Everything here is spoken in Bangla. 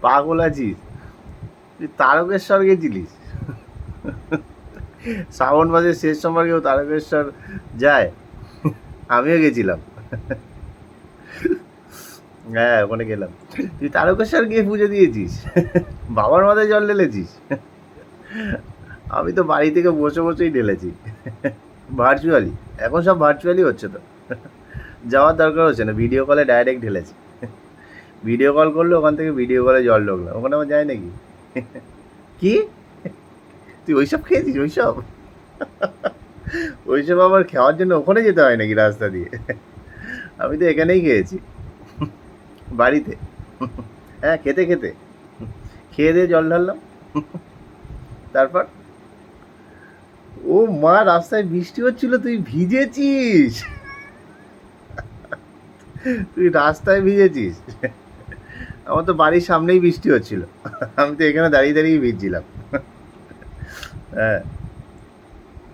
পাগল আছিস? তুই তারকেশ্বর গেছিলিস? শ্রাবণ মাসের শেষ সময় কেউ তারকেশ্বর যায়? আমিও গেছিলাম। হ্যাঁ, ওখানে গেলাম। তুই তারকেশ্বর গিয়ে পুজো দিয়েছিস? বাবার মাথায় জল ঢেলেছিস? আমি তো বাড়ি থেকে বসে বসেই ঢেলেছি, ভার্চুয়ালি। এখন সব ভার্চুয়ালি হচ্ছে তো, যাওয়ার দরকার হচ্ছে না, ভিডিও কলে ডাইরেক্ট ঢেলেছি। ভিডিও কল করলে ওখান থেকে ভিডিও কলে জল ঢোকলাম, ওখানে আমার যায় নাকি? কি, তুই ওইসব খেয়েছিস? ওইসব ওইসব আবার খাওয়ার জন্য ওখানে যেতে হয় নাকি রাস্তা দিয়ে? আমি তো এখানেই খেয়েছি, বাড়িতে। হ্যাঁ, খেতে খেতে খেয়ে দিয়ে জল ঢাললাম। তারপর ও মা, রাস্তায় বৃষ্টি হচ্ছিল, তুই ভিজেছিস? তুই রাস্তায় ভিজেছিস? আমার তো বাড়ির সামনেই বৃষ্টি হচ্ছিল, আমি তো এখানে দাঁড়িয়ে দাঁড়িয়ে ভিজছিলাম। হ্যাঁ।